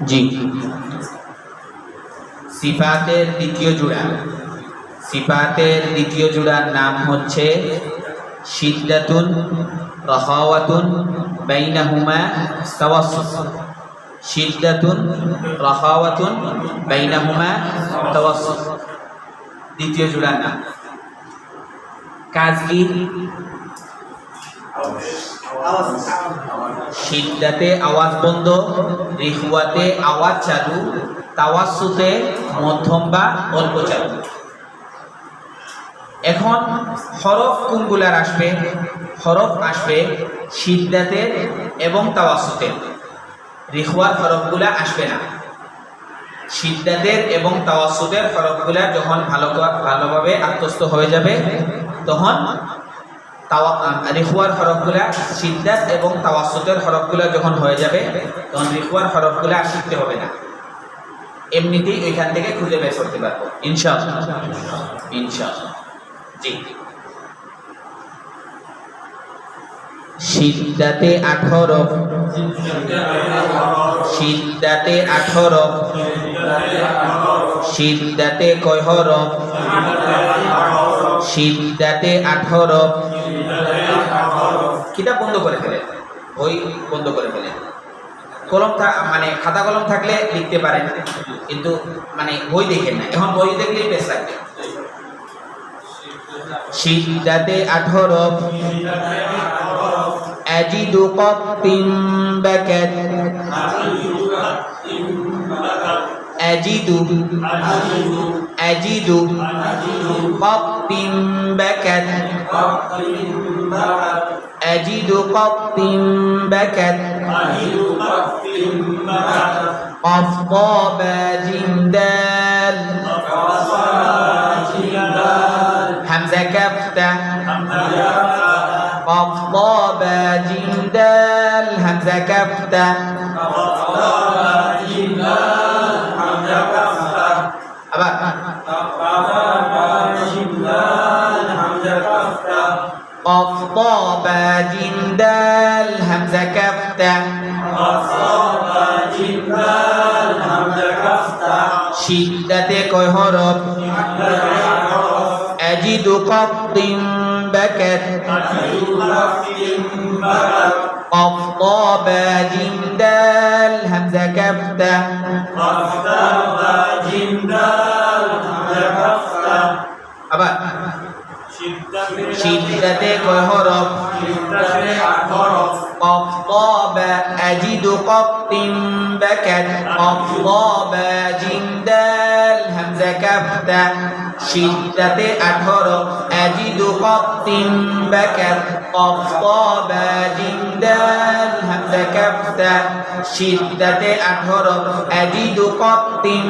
জি, সিফাতের দ্বিতীয় জোড়া, সিফাতের দ্বিতীয় জোড়ার নাম হচ্ছে শিদ্দাতুন রাখাওয়াতুন বাইনাহুমা তাওয়াসসুত। শিদ্দাতুন রাখাওয়াতুন বাইনাহুমা তাওয়াসসুত দ্বিতীয় জোড়ার নাম। কাজ কি? শিদ্দাতে আওয়াজ বন্ধ, রিখওয়াতে আওয়াজ চালু, তাওয়াসসুতে মধ্যম বা অল্প চালু। এখন হরফ কোনগুলার আসবে? হরফ আসবে শিদ্দাতের এবং তাওয়াসসুতের। রিখওয়ার হরফগুলা আসবে না। শিদ্দাতের এবং তাওয়াসসুতের হরফগুলা যখন ভালোভাবে আত্মস্থ হয়ে যাবে তখন রিখওয়ার হরফগুলা, শিদ্দাত এবং তাওয়াসসুতের হরফগুলা যখন হয়ে যাবে তখন রিখওয়ার হরফগুলা আর শিখতে হবে না, এমনিতেই ওইখান থেকে খুঁজে বের করতে পারবো ইনশাআল্লাহ। ইনশাআল্লাহ। জি, শিদ্দাতে 18, শিদ্দাতে 18, শিদ্দাতে কয় হরফ? শিদ্দাতে 18। কিতাব বন্ধ করে ফেলেন, বই বন্ধ করে ফেলেন। কলম মানে খাতা কলম থাকলে লিখতে পারেন, কিন্তু মানে বই দেখেন না। এখন বই দেখলেই বেশ লাগবে। শিদ্দাতে 18, আজিদু কাত্তিন বাকাত, আজিদু আজিদু কাত্তিন বাকাত, আজিদু কাত্তিন বাকাত, قاف ضاد جيم دال، همزة كاف تاء، قاف ضاد جيم دال، همزة كاف تاء، আবার قاف ضاد جيم دال، همزة كاف تاء، শিদ্দাতে কয় হরফ? আজিদু কাত্তিন বাকাত, قاف ضاد جيم دال، همزة كاف تاء، আবার শিদ্দাতে কয় হরফ? قاف ضاد আজিদু কাত্তিন বাকাত، قاف ضاد جيم دال، همزة كاف تاء। শিদ্দাতে 18, আজিদু কাত্তিন বাকাত, قاف ضاد جيم دال، همزة كاف تاء। শিদ্দাতে 18, আজিদু কাত্তিন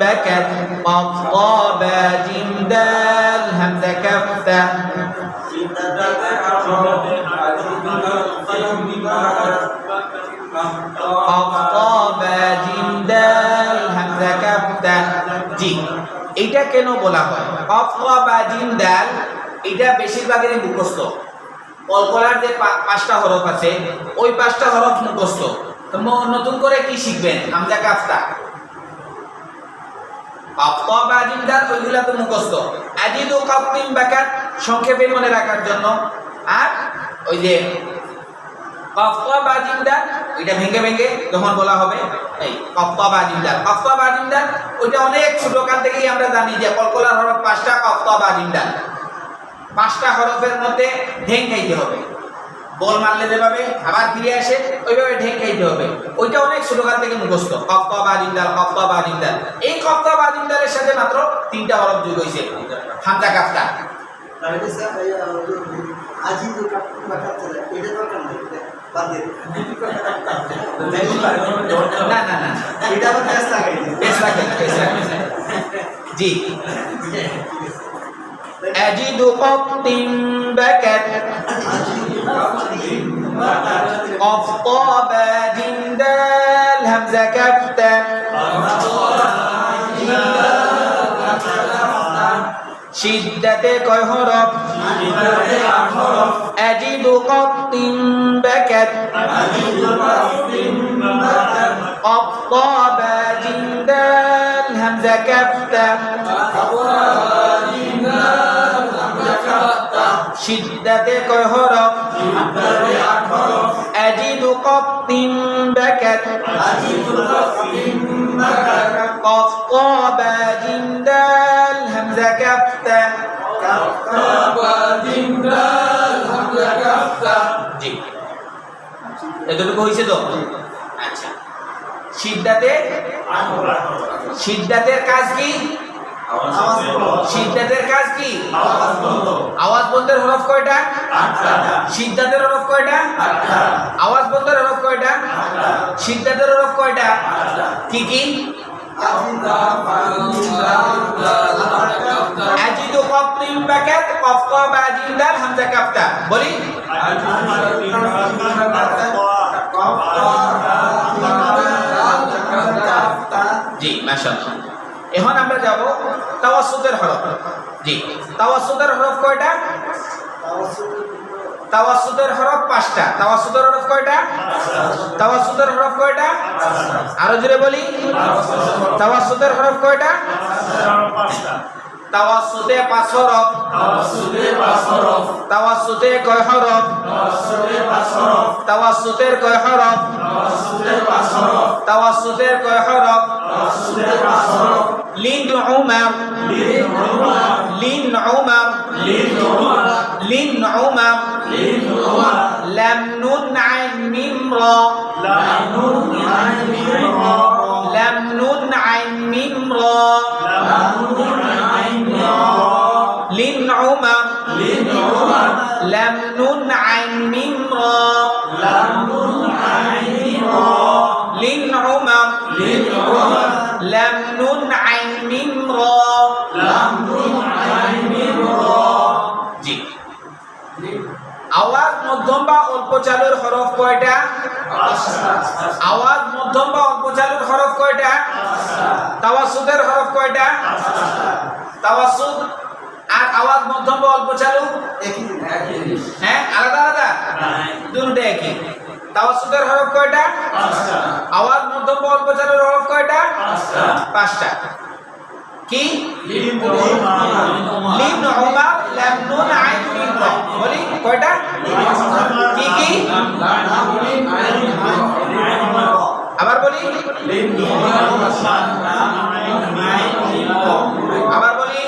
বাকাত, قاف ضاد جيم دال، همزة كاف تاء। জি, এইটা কেন বলা হয় কফ বা জিম দাল? এটা বেশিরভাগেরই মুখস্থ। কলকলার যে 5টা হরফ আছে ওই 5টা হরফ মুখস্থ। নতুন করে কি শিখবেন? হামজা কাফ তা, কফ বা জিম দাল ওইগুলা তো মুখস্থ। আজিদু কাত্তিন বাকাত সংক্ষেপে মনে রাখার জন্য, আর ওই যে কফতা বা জিম দাল ওইটা ভেঙে ভেঙে যখন বলা হবে এই কফতা বা জিম দাল, কফতা বা জিম দাল ওইটা অনেক ছোটকাল থেকেই আমরা জানি যে কলকলার হরফ 5টা, কফতা বা জিম দাল 5টা হরফের মধ্যে ঢেং খাইতে হবে। বল মারলে যেভাবে আবার ফিরে আসে ওইভাবে ঢেং খাইতে হবে। ওইটা অনেক ছোটকাল থেকে মুখস্থ, কফতা বা জিম দাল, কফতা বা জিম দাল। এই কফতা বা জিম দালের সাথে মাত্র 3টা হরফ যোগ হয়েছে, হামজা কাফতা। আজিদু কাত্তিন বাকাত এটা দরকার নাই, না না না, এটা আবার বেশ লাগে, বেশ লাগে, বেশ লাগে। জি, আজিদু কাত্তিন বাকাত, قاف ضاد جيم دال، همزة كاف تاء। শিদ্দাতে কয় হরফ? আজিদু কাত্তিন বাকাত, قف طا با جيم دال همزة كاف تا شدة كوي حرف أجد قط بكت قف طا با جيم دال همزة كاف تا জি এতটুকু হয়েছে তো আচ্ছা সিদ্ধাতের কাজ কি সিদ্ধাতের কাজ কি আওয়াজ বন্ধের হরফ কয়টা সিদ্ধাতের হরফ কয়টা আওয়াজ বন্ধের হরফ কয়টা সিদ্ধাতের হরফ কয়টা কি কি আজিদু কফতিন বাকাত কফ কা বা জিম দাল হামজা কাফতা বলি জি মাশাআল্লাহ এখন আমরা যাব তাওয়াসসুতের হরফ জি তাওয়াসসুতের হরফ কয়টা তাওয়াসসুতের হরফ 5টা তাওয়াসসুতের হরফ কয়টা তাওয়াসসুতের হরফ কয়টা আরো জোরে বলি তাওয়াসসুতের হরফ কয়টা তাওয়াসসুতে 5 হরফ তাওয়াসসুতে কয় হরফ তাওয়াসসুতের কয় হরফ তাওয়াসসুতের কয় হরফ লিন উমার লিন উমার লিন উমার লাম নুন আইন মিম রা লাম নুন আইন মিম রা লিন উমার লাম নুন আইন মিম রা লিন উমার লাম নুন আইন মিম রা জি আওয়াজ মধ্যম বা অল্প চালুর হরফ কয়টা আওয়াজ মধ্যম বা অল্প চালুর হরফ কয়টা তাওয়াসসুতের হরফ কয়টা তাওয়াসসুত আর আওয়াজ মধ্যম বা অল্প চালু হ্যাঁ আলাদা আলাদা দুটোটা একই তাওয়াসসুতের হরফ কয়টা আওয়াজ মধ্যম বা অল্প চালুর হরফ কয়টা 5টা কি লিন উমার লাম নুন আইন মিম রা বলি কয়টা কি কি আবার বলি আবার বলি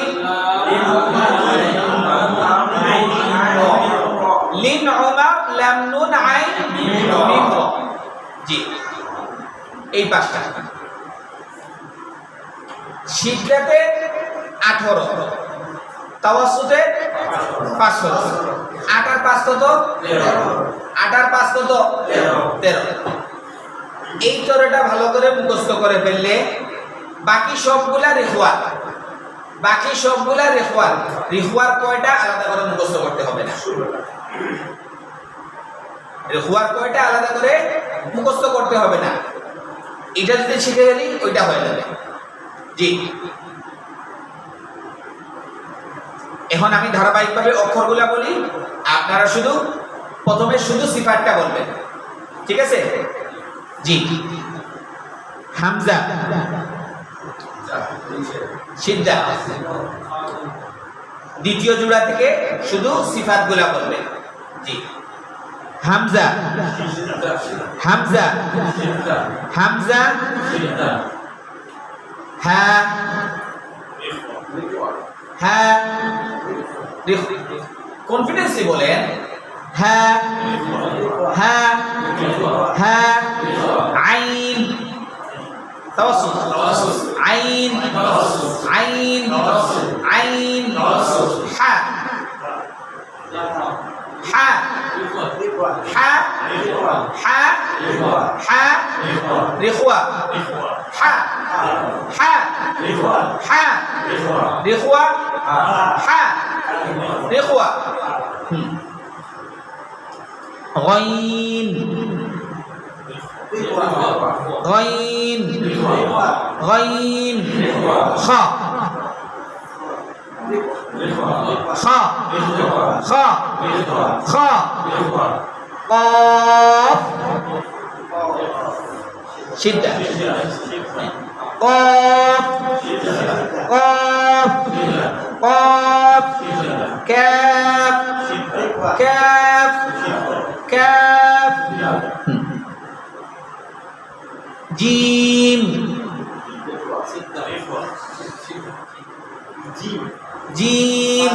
লিন উমার লাম নুন আইন মিম রা জি এই 5টা সিদ্ধাতে 18 তাওয়াসসুতে 5 হরফ 8 আর 5 কত 8 আর 5 কত 13 এই তরটা ভালো করে মুখস্থ করে ফেললে বাকি সবগুলা রিখওয়ার কয়টা আলাদা করে মুখস্থ করতে হবে না রিখওয়ার কয়টা আলাদা করে মুখস্থ করতে হবে না এটা যদি শিখে গেলি ওইটা হয়ে যাবে জি এখন আমি ধারাবাহিকভাবে অক্ষরগুলা বলি আপনারা শুধু প্রথমে শুধু সিফাতটা বলবেন ঠিক আছে জি হামজা সিদ্ধা দ্বিতীয় জোড়া থেকে শুধু সিফাতগুলা বলবেন জি হামজা হামজা হামজা হ্যাঁ হ্যাঁ কনফিডেন্সলি বলেন হ্যাঁ হ্যাঁ হ্যাঁ আইন তাওয়াসসুত আইন আইন আইন হ্যাঁ হ্যাঁ হ্যাঁ হ্যাঁ হ্যাঁ রিখওয়া হ্যাঁ হ্যাঁ হ্যাঁ রিখওয়া হ্যাঁ রিখওয়া غين غين غين خا خا خا خا قاف শিদ্দা কফ কফ কফ কাফ কাফ কাফ জিম জিম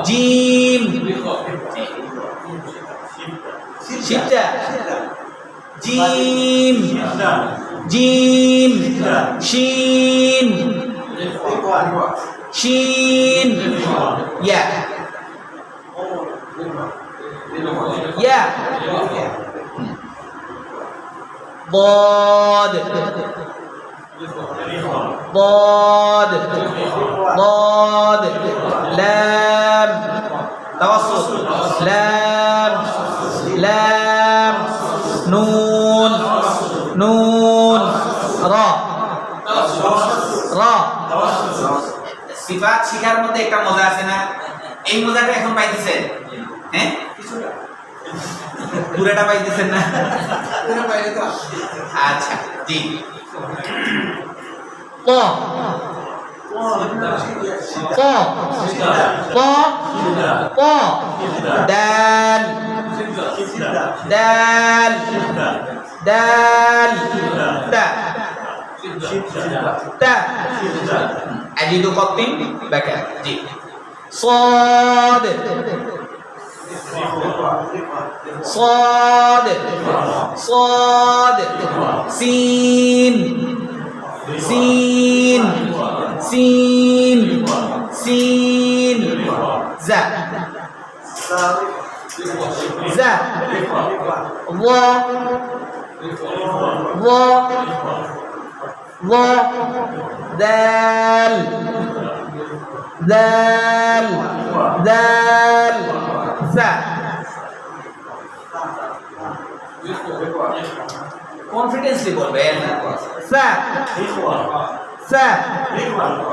জিম শিদ্দা জিম জিম শিন শিন ইয়া ইয়া ضاد ضاد ضاد لام توسط لام لام نون نون را را সিফাত শিখার মধ্যে একটা মজা আছে না এই মজাটা এখন পাইতেছেন হ্যাঁ পুরোটা পাইতেছেন না আচ্ছা জি ক ক ক ক দাল দাল দাল তা তা أجد قط بكى جي صاد صاد صاد سين سين سين سين زا زا وا وا وا دال دال دال ذا কনফিডেন্সলি বলবেন সা সা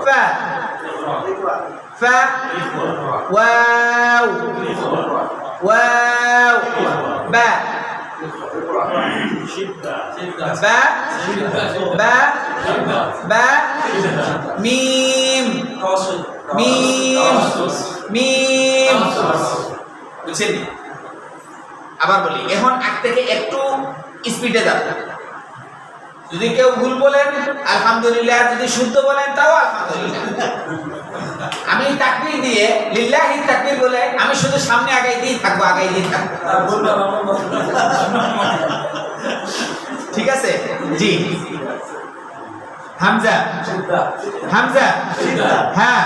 ফা ফা ওয়াও ওয়াও বা বা বা বা মিম মিম মিম বুঝছেন আবার বলি এখন আগ থেকে একটু স্পিডে যাবেন যদি কেউ ভুল বলেন আলহামদুলিল্লাহ যদি শুদ্ধ বলেন তাও আলহামদুলিল্লাহ আমি তাকবীর দিয়ে লিল্লাহি তাকবীর বলে আমি শুধু সামনে আগাই দিয়ে থাকবো ঠিক আছে জি হামজা হামজা হ্যাঁ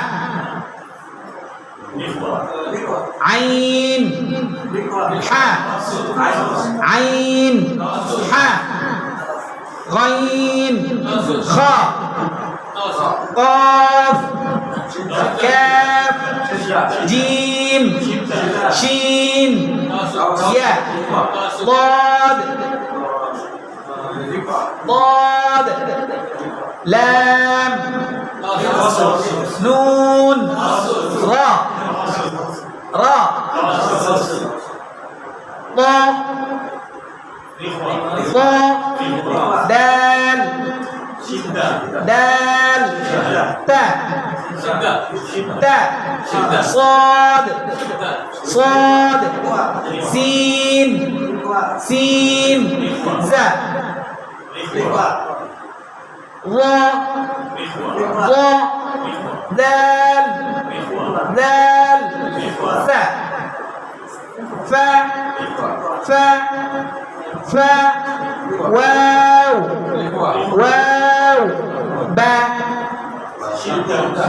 আইন হ্যাঁ আইন হ্যাঁ غين خا قاف كاف جيم شين ياء ضاد ضاد لام نون را را ضا ضا دال دال تا تا صاد صاد سين سين زا وا وا دال دال فا فا فا فا واو واو با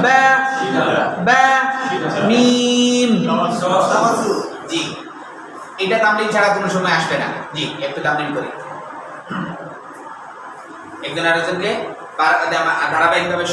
با با মিম জি এটা তামরিন ছাড়া কোনো সময় আসবে না জি একটু তামরিন করি একজন আরেকজনকে ধারাবাহিকভাবে